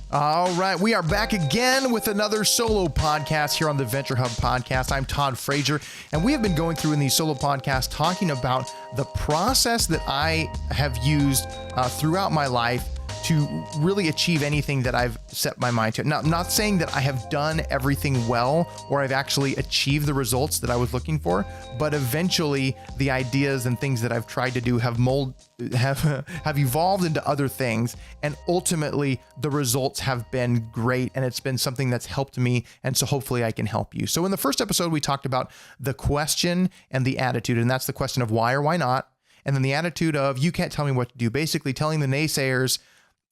All right, we are back again with another solo podcast here on the Venture Hub podcast. I'm Todd Frazier, and we have been going through in these solo podcasts talking about the process that I have used throughout my life to really achieve anything that I've set my mind to. Now, I'm not saying that I have done everything well or I've actually achieved the results that I was looking for, but eventually the ideas and things that I've tried to do have evolved into other things, and ultimately the results have been great, and it's been something that's helped me, and so hopefully I can help you. So in the first episode, we talked about the question and the attitude, and that's the question of why or why not, and then the attitude of you can't tell me what to do, basically telling the naysayers,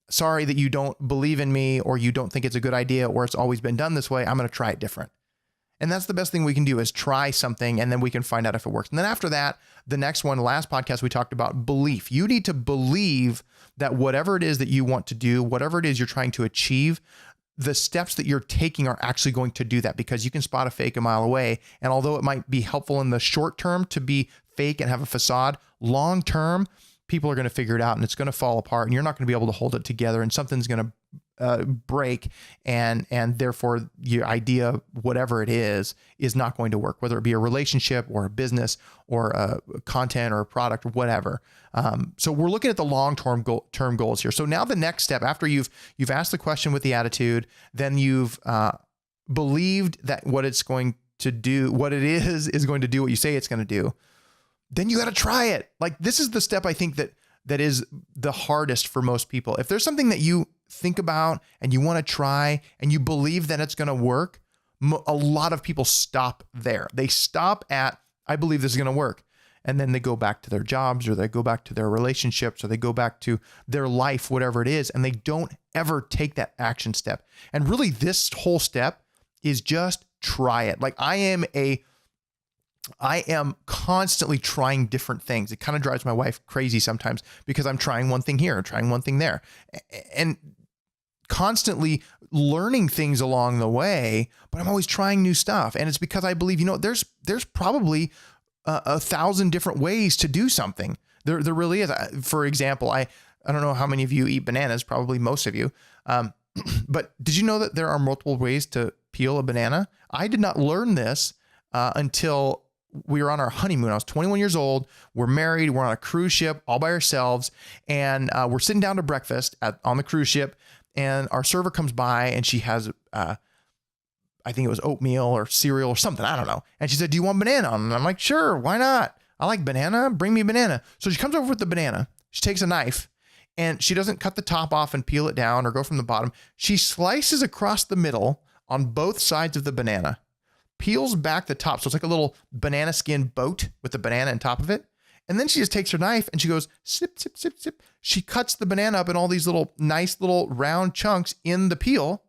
sorry that you don't believe in me, or you don't think it's a good idea, or it's always been done this way. I'm going to try it different. And that's the best thing we can do, is try something, and then we can find out if it works. And then after that, the next one, last podcast, we talked about belief. You need to believe that whatever it is that you want to do, whatever it is you're trying to achieve, the steps that you're taking are actually going to do that, because you can spot a fake a mile away. And although it might be helpful in the short term to be fake and have a facade, long term, people are going to figure it out and it's going to fall apart, and you're not going to be able to hold it together, and something's going to break, and therefore your idea, whatever it is not going to work, whether it be a relationship or a business or a content or a product or whatever. So we're looking at the long-term goals here. So now the next step, after you've asked the question with the attitude, then you've believed that what it's going to do, what it is going to do what you say it's going to do. Then you got to try it. Like, this is the step I think that is the hardest for most people. If there's something that you think about and you want to try and you believe that it's going to work, a lot of people stop there. They stop at, I believe this is going to work. And then they go back to their jobs, or they go back to their relationships, or they go back to their life, whatever it is, and they don't ever take that action step. And really, this whole step is just try it. Like, I am constantly trying different things. It kind of drives my wife crazy sometimes, because I'm trying one thing here, trying one thing there, and constantly learning things along the way, but I'm always trying new stuff. And it's because I believe, there's probably 1,000 different ways to do something. There really is. For example, I don't know how many of you eat bananas, probably most of you. But did you know that there are multiple ways to peel a banana? I did not learn this until we were on our honeymoon. I was 21 years old. We're married. We're on a cruise ship all by ourselves. And we're sitting down to breakfast on the cruise ship. And our server comes by, and she has, I think it was oatmeal or cereal or something. I don't know. And she said, "Do you want banana?" And I'm like, "Sure, why not? I like banana. Bring me banana." So she comes over with the banana. She takes a knife, and she doesn't cut the top off and peel it down or go from the bottom. She slices across the middle on both sides of the banana, peels back the top. So it's like a little banana skin boat with the banana on top of it. And then she just takes her knife and she goes, sip, sip, sip, sip. She cuts the banana up in all these nice little round chunks in the peel.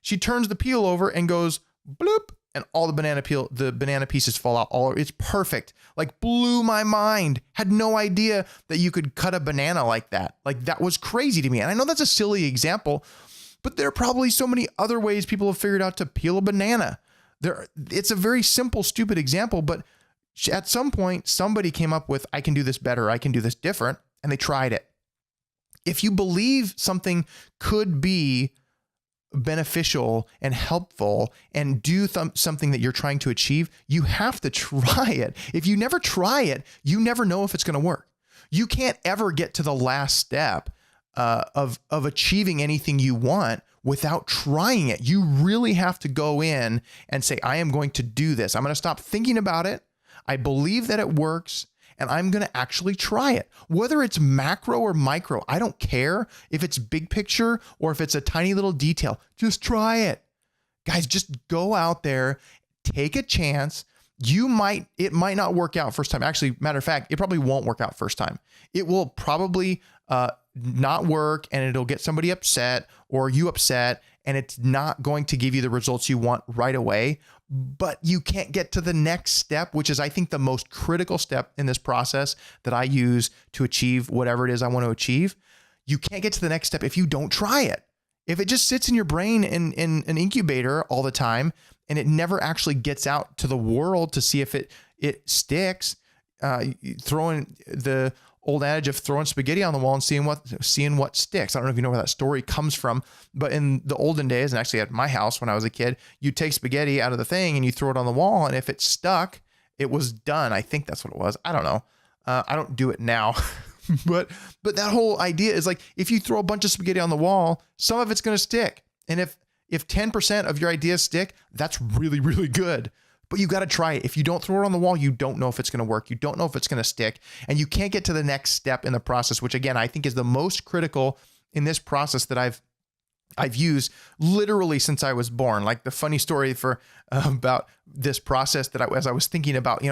She turns the peel over and goes bloop, and all the banana pieces fall out. It's perfect. Like, blew my mind. Had no idea that you could cut a banana like that. Like, that was crazy to me. And I know that's a silly example, but there are probably so many other ways people have figured out to peel a banana. It's a very simple, stupid example, but at some point, somebody came up with, I can do this better, I can do this different, and they tried it. If you believe something could be beneficial and helpful and do something that you're trying to achieve, you have to try it. If you never try it, you never know if it's going to work. You can't ever get to the last step of achieving anything you want without trying it. You really have to go in and say, I am going to do this. I'm going to stop thinking about it. I believe that it works, and I'm going to actually try it. Whether it's macro or micro, I don't care if it's big picture or if it's a tiny little detail. Just try it. Guys, just go out there, take a chance. It might not work out first time. Actually, matter of fact, it probably won't work out first time. It will probably not work, and it'll get somebody upset or you upset, and it's not going to give you the results you want right away. But you can't get to the next step, which is, I think, the most critical step in this process that I use to achieve whatever it is I want to achieve. You can't get to the next step if you don't try it. If it just sits in your brain in an incubator all the time, and it never actually gets out to the world to see if it sticks, throwing old adage of throwing spaghetti on the wall and seeing what sticks. I don't know if you know where that story comes from, but in the olden days, and actually at my house when I was a kid, you take spaghetti out of the thing and you throw it on the wall. And if it stuck, it was done. I think that's what it was. I don't know. I don't do it now, but that whole idea is like, if you throw a bunch of spaghetti on the wall, some of it's going to stick. And if 10% of your ideas stick, that's really, really good. But you got to try it. If you don't throw it on the wall, you don't know if it's going to work. You don't know if it's going to stick, and you can't get to the next step in the process, which again, I think is the most critical in this process that I've used literally since I was born. Like the funny story for about this process that as I was thinking about,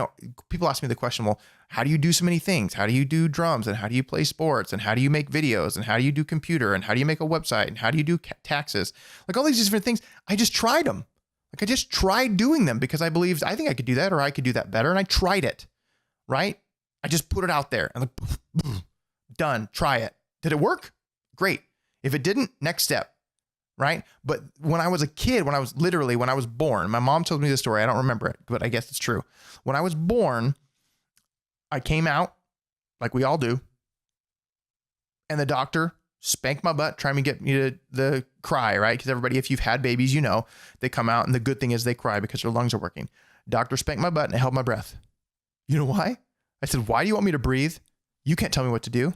people ask me the question, well, how do you do so many things? How do you do drums, and how do you play sports, and how do you make videos, and how do you do computer, and how do you make a website, and how do you do taxes? Like all these different things. I just tried them. Like I just tried doing them because I believed I think I could do that, or I could do that better. And I tried it, right? I just put it out there and like, done, try it. Did it work? Great. If it didn't, next step, right? But when I was a kid, when I was born, my mom told me the story. I don't remember it, but I guess it's true. When I was born, I came out like we all do. And the doctor spanked my butt, trying to get me to the cry, right? Because everybody, if you've had babies, they come out, and the good thing is they cry because their lungs are working. Doctor spanked my butt and I held my breath. You know why? I said, why do you want me to breathe? You can't tell me what to do.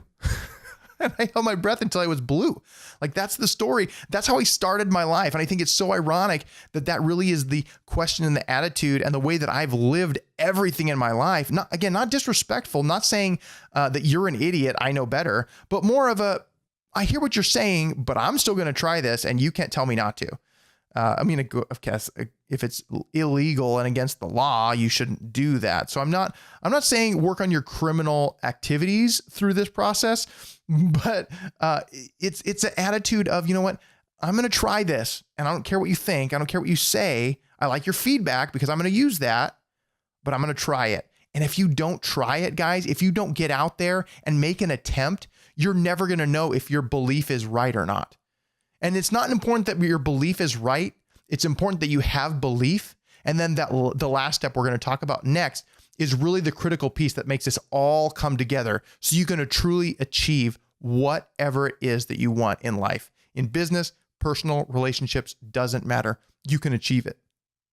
And I held my breath until I was blue. Like that's the story. That's how I started my life. And I think it's so ironic that really is the question and the attitude and the way that I've lived everything in my life. Not disrespectful, not saying that you're an idiot, I know better, but more of I hear what you're saying, but I'm still going to try this, and you can't tell me not to. Of course, if it's illegal and against the law, you shouldn't do that. So I'm not saying work on your criminal activities through this process, but it's an attitude of, you know what, I'm going to try this, and I don't care what you think. I don't care what you say. I like your feedback because I'm going to use that, but I'm going to try it. And if you don't try it, guys, if you don't get out there and make an attempt, you're never going to know if your belief is right or not. And it's not important that your belief is right. It's important that you have belief. And then the last step we're going to talk about next is really the critical piece that makes this all come together. So you're going to truly achieve whatever it is that you want in life. In business, personal relationships, doesn't matter. You can achieve it.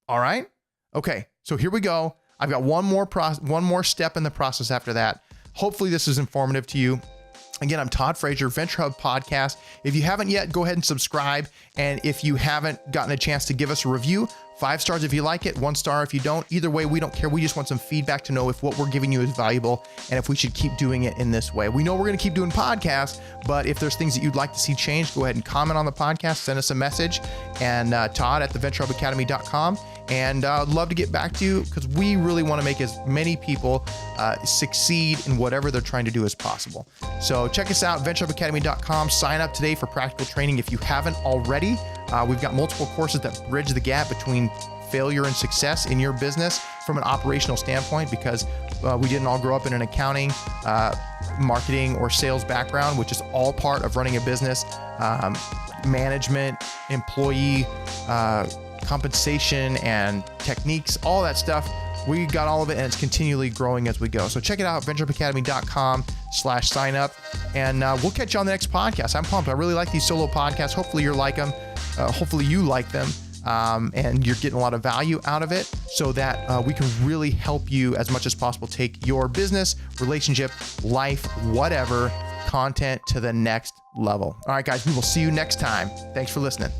All right? Okay, so here we go. I've got one more step in the process after that. Hopefully this is informative to you. Again, I'm Todd Frazier, Venture Hub Podcast. If you haven't yet, go ahead and subscribe. And if you haven't gotten a chance to give us a review, 5 stars if you like it, 1 star if you don't. Either way, we don't care. We just want some feedback to know if what we're giving you is valuable and if we should keep doing it in this way. We know we're going to keep doing podcasts, but if there's things that you'd like to see changed, go ahead and comment on the podcast, send us a message, and Todd at theventurehubacademy.com. And I'd love to get back to you because we really want to make as many people succeed in whatever they're trying to do as possible. So check us out, venturehubacademy.com. Sign up today for practical training if you haven't already. We've got multiple courses that bridge the gap between failure and success in your business from an operational standpoint, because we didn't all grow up in an accounting, marketing, or sales background, which is all part of running a business, management, employee, compensation and techniques, all that stuff. We got all of it, and it's continually growing as we go. So check it out, venturehubacademy.com/sign up, and we'll catch you on the next podcast. I'm pumped. I really like these solo podcasts. Hopefully you like them. Hopefully you like them, and you're getting a lot of value out of it, so that we can really help you as much as possible take your business, relationship, life, whatever, content to the next level. All right, guys, we will see you next time. Thanks for listening.